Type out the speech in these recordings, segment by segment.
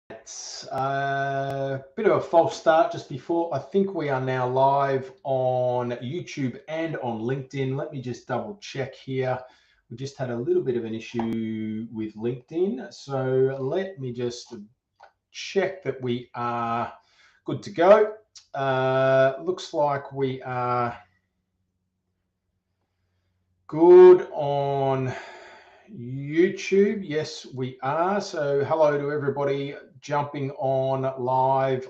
Bit of a false start just before. I think we are now live on YouTube and on LinkedIn. Let me just double check here. We just had a little bit of an issue with LinkedIn. So let me just check that we are good to go. Looks like we are good on YouTube. Yes, we are. So hello to everybody jumping on live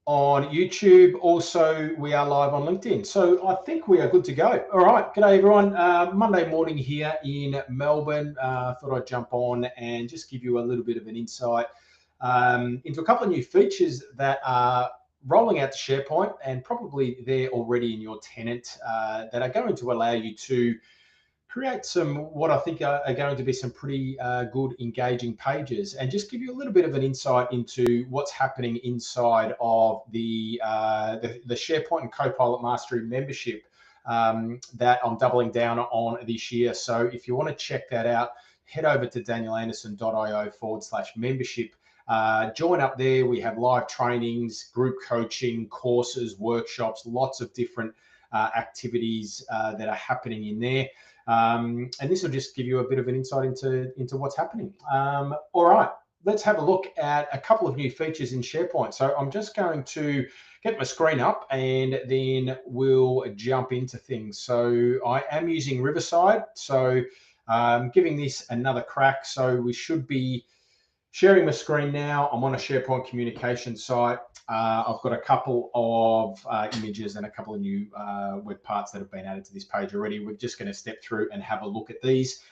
on YouTube. Also, we are live on LinkedIn. So I think we are good to go. All right. G'day, everyone. Monday morning here in Melbourne. Thought I'd jump on and just give you a little bit of an insight into a couple of new features that are rolling out to SharePoint, and probably they're already in your tenant, that are going to allow you to create some what I think are going to be some pretty good engaging pages, and just give you a little bit of an insight into what's happening inside of the SharePoint and Copilot Mastery membership that I'm doubling down on this year. So if you want to check that out, head over to danielanderson.io/membership. Join up there. We have live trainings, group coaching, courses, workshops, lots of different activities that are happening in there. And this will just give you a bit of an insight into what's happening. All right, let's have a look at a couple of new features in SharePoint. So I'm just going to get my screen up and then we'll jump into things. So I am using Riverside, so giving this another crack. So we should be sharing my screen now. I'm on a SharePoint communication site. I've got a couple of images and a couple of new web parts that have been added to this page already. We're just going to step through and have a look at these.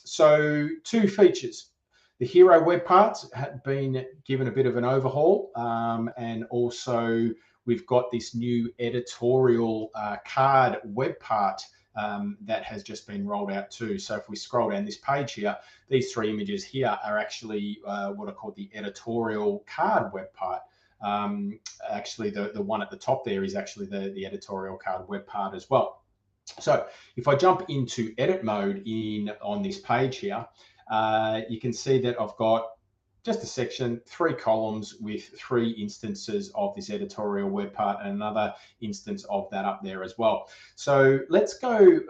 So two features. The hero web parts have been given a bit of an overhaul, and also we've got this new editorial card web part that has just been rolled out too. So if we scroll down this page here, these three images here are actually what are called the editorial card web part. Actually, the one at the top there is actually the editorial card web part as well. So if I jump into edit mode on this page here, you can see that I've got just a section, 3 columns with 3 instances of this editorial web part and another instance of that up there as well. So let's go,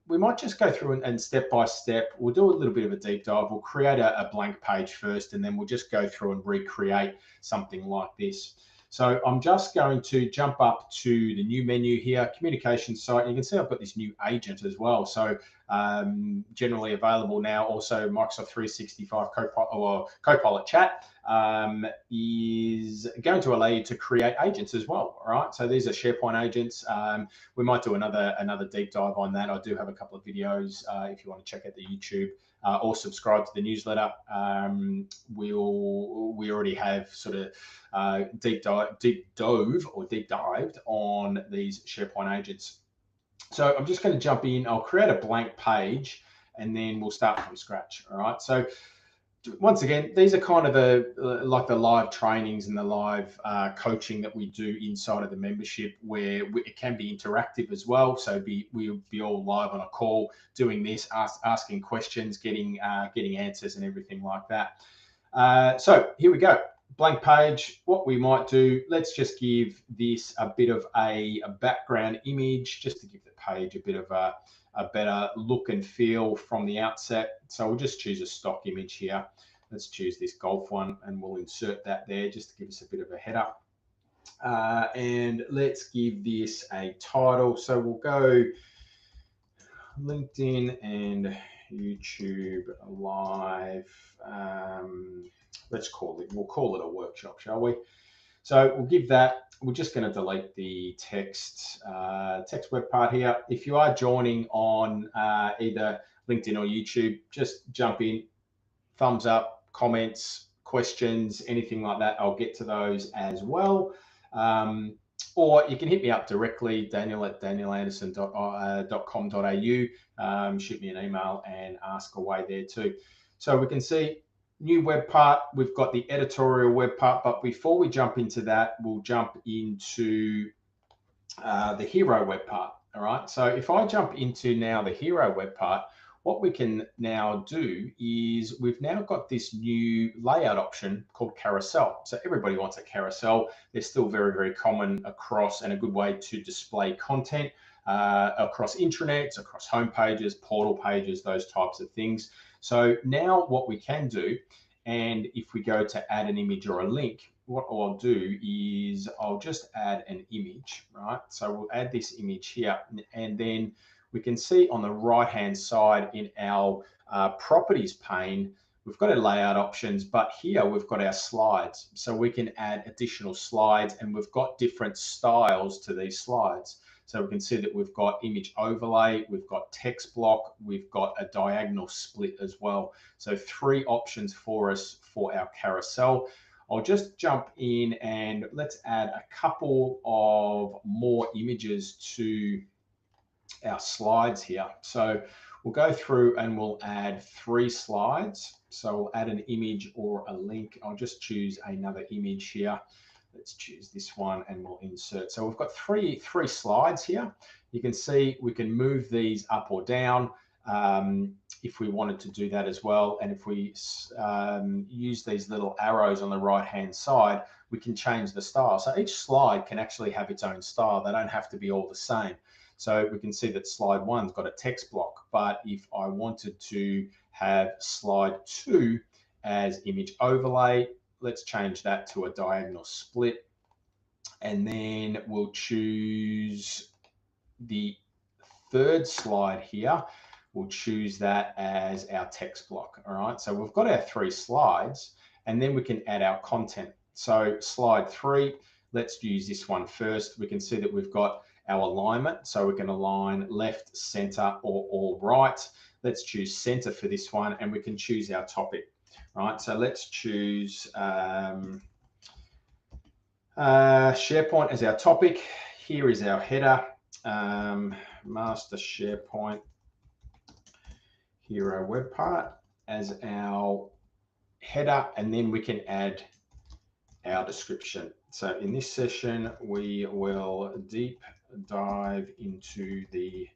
we might just go through and step by step, we'll do a little bit of a deep dive. We'll create a blank page first, and then we'll just go through and recreate something like this. So I'm just going to jump up to the new menu here, communication site. You can see I've got this new agent as well. So generally available now. Also, Microsoft 365 Copilot Chat is going to allow you to create agents as well. All right. So these are SharePoint agents. We might do another deep dive on that. I do have a couple of videos if you want to check out the YouTube. Or subscribe to the newsletter. We already have sort of deep dived on these SharePoint agents. So I'm just going to jump in. I'll create a blank page, and then we'll start from scratch. All right. So once again, these are kind of the live trainings and the live coaching that we do inside of the membership, where it can be interactive as well. So we'll be all live on a call doing this, asking questions, getting answers and everything like that. So here we go. Blank page. What we might do, let's just give this a bit of a background image, just to give the page a bit of a better look and feel from the outset. So we'll just choose a stock image here. Let's choose this golf one, and we'll insert that there just to give us a bit of a header. And let's give this a title. So we'll go LinkedIn and YouTube live. We'll call it a workshop, shall we? So we'll give that. We're just going to delete the text web part here. If you are joining on either LinkedIn or YouTube, just jump in, thumbs up, comments, questions, anything like that. I'll get to those as well. Or you can hit me up directly, daniel@danielanderson.com.au. Shoot me an email and ask away there too. So we can see new web part, we've got the editorial web part, but before we jump into that, we'll jump into the hero web part. All right, so if I jump into now the hero web part, what we can now do is we've now got this new layout option called carousel. So everybody wants a carousel. They're still very, very common across, and a good way to display content across intranets, across home pages, portal pages, those types of things. So now what we can do, and if we go to add an image or a link, what I'll do is I'll just add an image, right? So we'll add this image here, and then we can see on the right-hand side in our properties pane, we've got our layout options, but here we've got our slides. So we can add additional slides, and we've got different styles to these slides. So we can see that we've got image overlay, we've got text block, we've got a diagonal split as well. So 3 options for us for our carousel. I'll just jump in and let's add a couple of more images to our slides here. So we'll go through and we'll add 3 slides. So we'll add an image or a link. I'll just choose another image here. Let's choose this one and we'll insert. So we've got three slides here. You can see we can move these up or down if we wanted to do that as well. And if we use these little arrows on the right-hand side, we can change the style. So each slide can actually have its own style. They don't have to be all the same. So we can see that slide 1's got a text block, but if I wanted to have slide 2 as image overlay, let's change that to a diagonal split. And then we'll choose the 3rd slide here. We'll choose that as our text block. All right, so we've got our 3 slides, and then we can add our content. So slide 3, let's use this one first. We can see that we've got our alignment, so we can align left, center, or all right. Let's choose center for this one, and we can choose our topic. Right, so let's choose SharePoint as our topic. Here is our header, master SharePoint hero web part as our header, and then we can add our description. So in this session, we will deep dive into the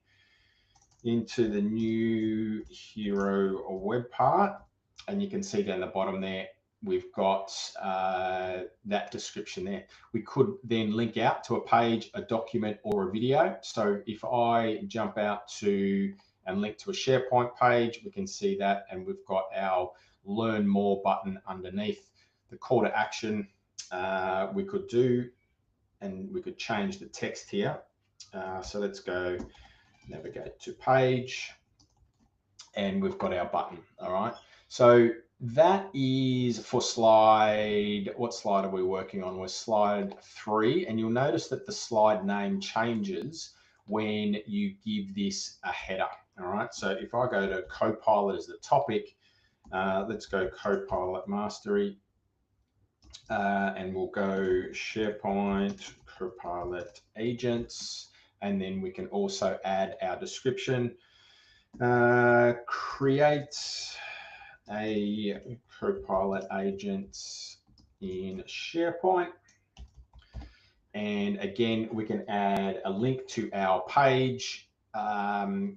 new hero web part. And you can see down the bottom there, we've got that description there. We could then link out to a page, a document, or a video. So if I jump out to and link to a SharePoint page, we can see that, and we've got our Learn More button underneath. The call to action we could do, and we could change the text here. So let's go navigate to page, and we've got our button. All right. So that is for slide, what slide are we working on? We're slide 3, and you'll notice that the slide name changes when you give this a header. All right, so if I go to Copilot as the topic, let's go Copilot Mastery, and we'll go SharePoint Copilot Agents, and then we can also add our description. Create a Copilot agent in SharePoint. And again, we can add a link to our page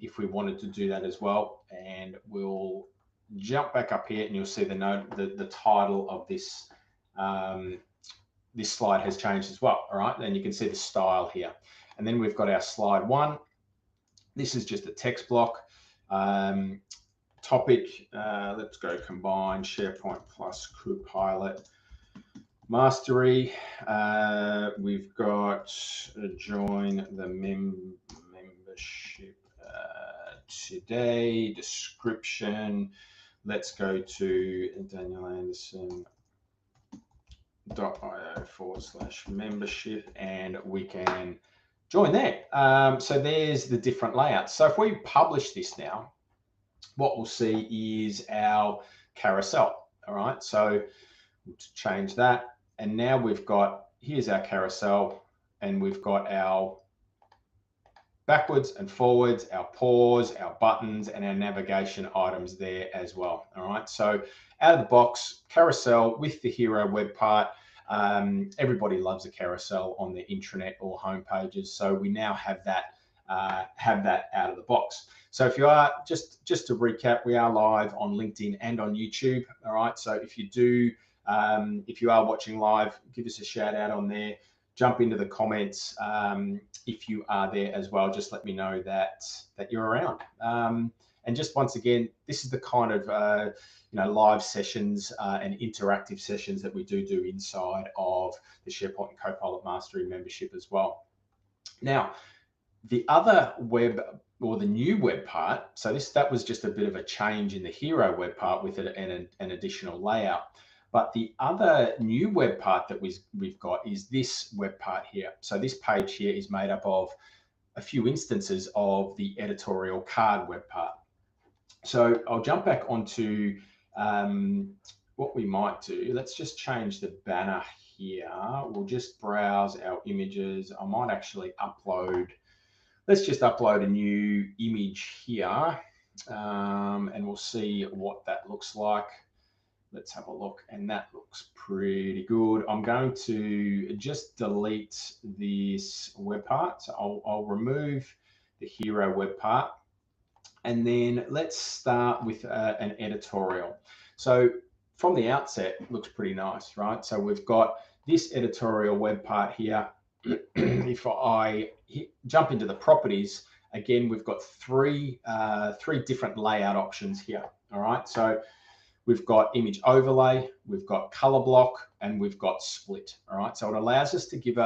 if we wanted to do that as well. And we'll jump back up here, and you'll see the title of this this slide has changed as well. All right, and you can see the style here. And then we've got our slide 1. This is just a text block. Topic, let's go combine SharePoint plus Copilot Mastery. We've got join the membership today. Description, let's go to danielanderson.io/membership, and we can join there. So there's the different layouts. So if we publish this now, what we'll see is our carousel. All right, so we'll change that, and now we've got, here's our carousel, and we've got our backwards and forwards, our pause, our buttons, and our navigation items there as well. All right, so out of the box, carousel with the hero web part. Everybody loves a carousel on their intranet or home pages, so we now have that out of the box. So if you are, just to recap, we are live on LinkedIn and on YouTube. All right. So if you do, if you are watching live, give us a shout out on there. Jump into the comments if you are there as well. Just let me know that you're around. And just once again, this is the kind of live sessions and interactive sessions that we do inside of the SharePoint and Copilot Mastery membership as well. Now, the other web, or the new web part, so that was just a bit of a change in the hero web part with an additional layout. But the other new web part that we've got is this web part here. So this page here is made up of a few instances of the editorial card web part. So I'll jump back onto what we might do. Let's just change the banner here. We'll just browse our images. I might actually upload, let's just upload a new image here, and we'll see what that looks like. Let's have a look, and that looks pretty good. I'm going to just delete this web part. So I'll remove the hero web part, and then let's start with an editorial. So from the outset, it looks pretty nice, right? So we've got this editorial web part here. If I jump into the properties, again, we've got three different layout options here. All right, so we've got image overlay, we've got color block, and we've got split. All right, so it allows us to give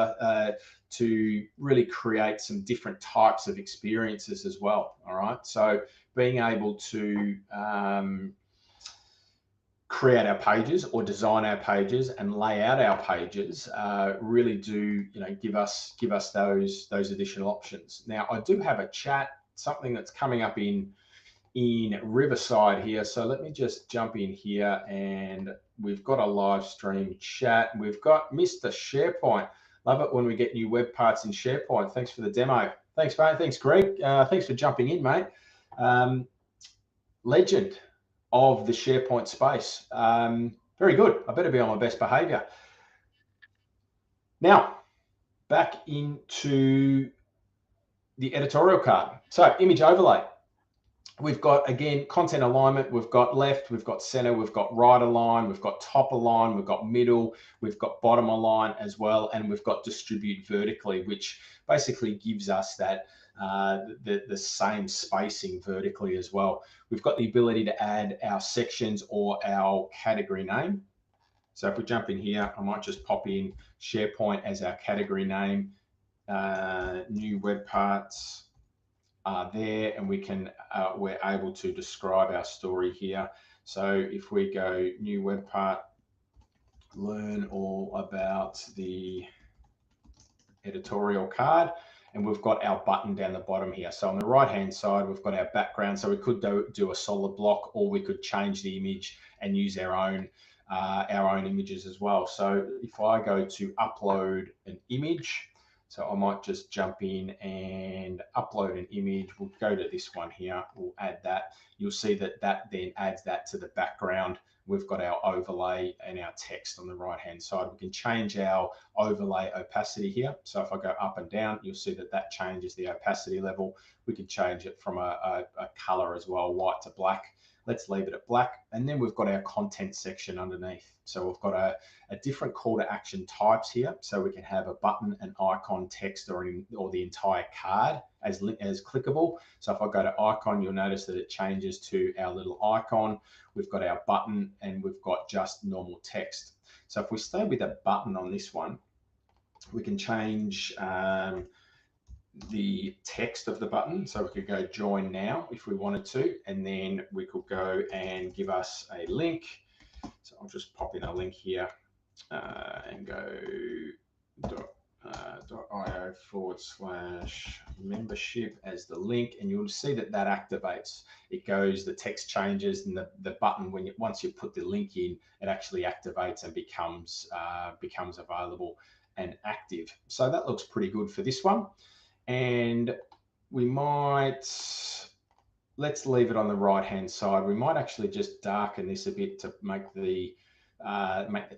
to really create some different types of experiences as well. All right, so being able to create our pages or design our pages and lay out our pages really do give us those additional options. Now I do have a chat, something that's coming up in Riverside here. So let me just jump in here, and we've got a live stream chat. We've got Mr. SharePoint. Love it when we get new web parts in SharePoint. Thanks for the demo. Thanks, mate. Thanks, Greg. Thanks for jumping in, mate. Legend of the SharePoint space. Very good. I better be on my best behavior. Now, back into the editorial card. So image overlay. We've got, again, content alignment. We've got left, we've got center, we've got right align, we've got top align, we've got middle, we've got bottom align as well, and we've got distribute vertically, which basically gives us that the same spacing vertically as well. We've got the ability to add our sections or our category name. So if we jump in here, I might just pop in SharePoint as our category name, new web parts. There, and we can we're able to describe our story here. So if we go new web part, learn all about the editorial card, and we've got our button down the bottom here. So on the right hand side, we've got our background. So we could do a solid block, or we could change the image and use our own images as well. So if I go to upload an image, so I might just jump in and upload an image. We'll go to this one here. We'll add that. You'll see that then adds that to the background. We've got our overlay and our text on the right-hand side. We can change our overlay opacity here. So if I go up and down, you'll see that changes the opacity level. We can change it from a color as well, white to black. Let's leave it at black. And then we've got our content section underneath. So we've got a different call to action types here. So we can have a button, an icon, text, or the entire card as clickable. So if I go to icon, you'll notice that it changes to our little icon. We've got our button, and we've got just normal text. So if we stay with a button on this one, we can change the text of the button. So we could go join now if we wanted to, and then we could go and give us a link. So I'll just pop in a link here and go .io/membership as the link, and you'll see that activates. It goes, the text changes, and the button, once you put the link in, it actually activates and becomes available and active. So that looks pretty good for this one. And we might, let's leave it on the right hand side. We might actually just darken this a bit to make the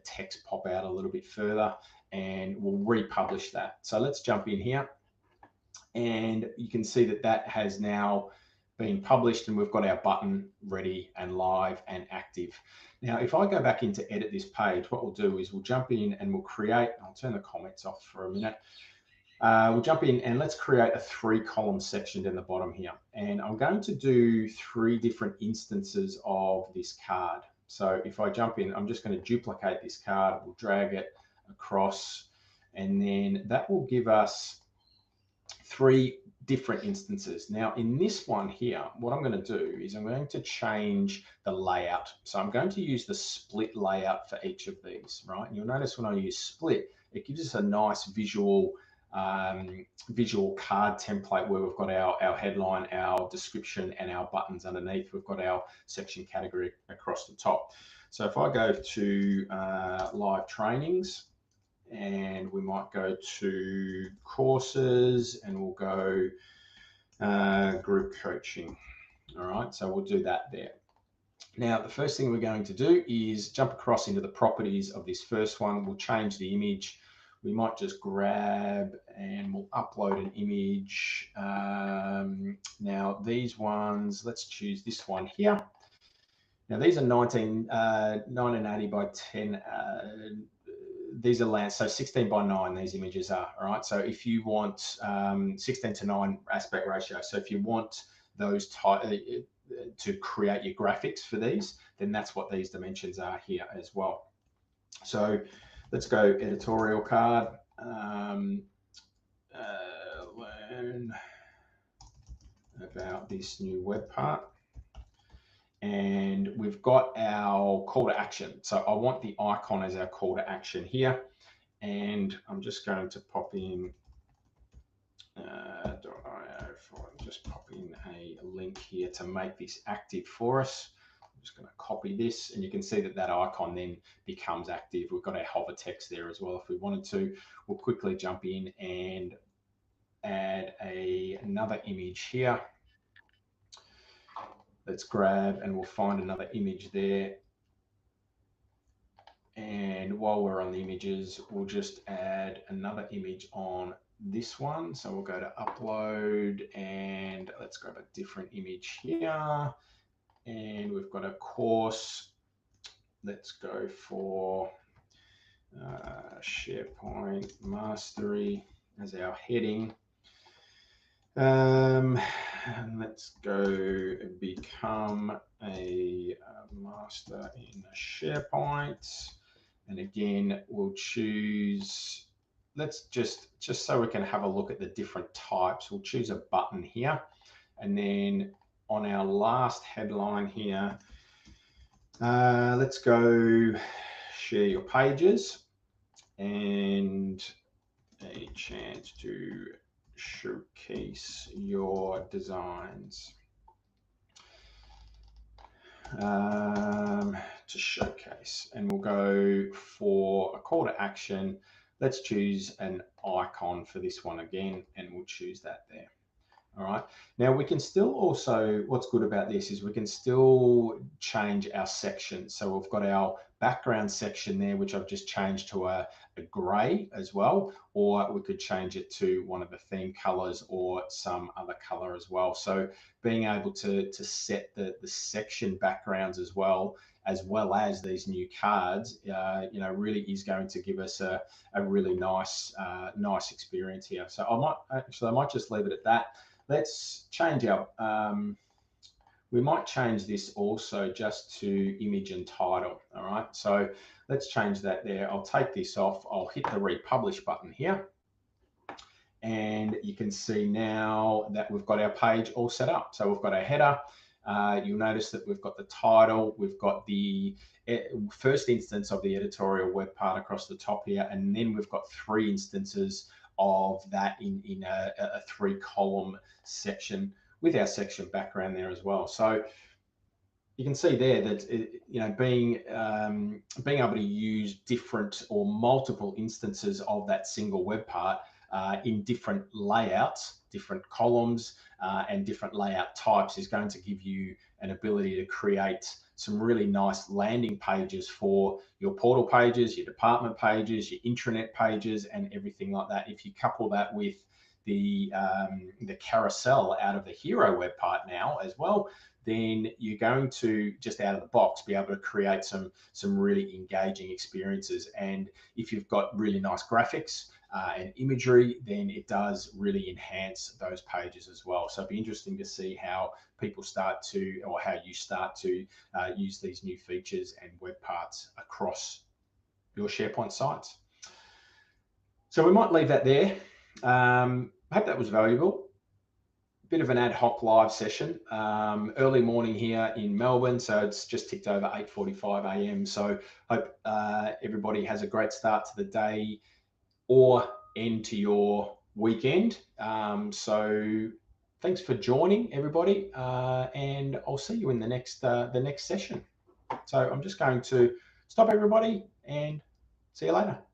text pop out a little bit further, and we'll republish that. So let's jump in here, and you can see that has now being published, and we've got our button ready and live and active. Now, if I go back in to edit this page, what we'll do is we'll jump in and we'll create, I'll turn the comments off for a minute. We'll jump in and let's create a 3-column section down the bottom here. And I'm going to do 3 different instances of this card. So if I jump in, I'm just going to duplicate this card, we'll drag it across, and then that will give us 3 different instances. Now in this one here, what I'm going to do is I'm going to change the layout. So I'm going to use the split layout for each of these, right? And you'll notice when I use split, it gives us a nice visual card template where we've got our headline, our description, and our buttons underneath. We've got our section category across the top. So if I go to live trainings, and we might go to courses, and we'll go group coaching. All right, so we'll do that there. Now, the first thing we're going to do is jump across into the properties of this first one. We'll change the image. We might just grab and we'll upload an image. Now, these ones, let's choose this one here. Now, these are 1980 by 10. These are land, so 16 by 9 these images are, all right? So if you want 16:9 aspect ratio, so if you want those to create your graphics for these, then that's what these dimensions are here as well. So let's go editorial card, learn about this new web part. And we've got our call to action. So I want the icon as our call to action here. And I'm just going to pop in, just pop in a link here to make this active for us. I'm just going to copy this, and you can see that that icon then becomes active. We've got our hover text there as well if we wanted to. We'll quickly jump in and add another image here. Let's grab and we'll find another image there. And while we're on the images, we'll just add another image on this one. So we'll go to upload and let's grab a different image here. And we've got a course. Let's go for SharePoint Mastery as our heading. And let's go become a master in SharePoint. And again, we'll choose, let's just so we can have a look at the different types, we'll choose a button here. And then on our last headline here, let's go share your pages and a chance to showcase your designs. To showcase, and we'll go for a call to action. Let's choose an icon for this one again, and we'll choose that there. All right. Now we can still also, what's good about this is we can still change our section. So we've got our background section there, which I've just changed to a gray as well, or we could change it to one of the theme colors or some other color as well. So being able to set the section backgrounds as well as these new cards, you know, really is going to give us a really nice experience here. So I might just leave it at that. Let's change our, we might change this also just to image and title. All right, so let's change that there. I'll take this off. I'll hit the republish button here. And you can see now that we've got our page all set up. So we've got our header. You'll notice that we've got the title. We've got the first instance of the editorial web part across the top here. And then we've got 3 instances of that in a 3-column section with our section background there as well. So you can see there that you know, being able to use different or multiple instances of that single web part in different layouts, different columns, and different layout types is going to give you an ability to create some really nice landing pages for your portal pages, your department pages, your intranet pages, and everything like that. If you couple that with the carousel out of the hero web part now as well, then you're going to just out of the box be able to create some really engaging experiences. And if you've got really nice graphics and imagery, then it does really enhance those pages as well. So it'd be interesting to see how people start to, or how you start to use these new features and web parts across your SharePoint sites. So we might leave that there. I hope that was valuable. Bit of an ad hoc live session, early morning here in Melbourne, so it's just ticked over 8:45 a.m. So hope everybody has a great start to the day or end to your weekend. So thanks for joining, everybody, and I'll see you in the next session. So I'm just going to stop everybody and see you later.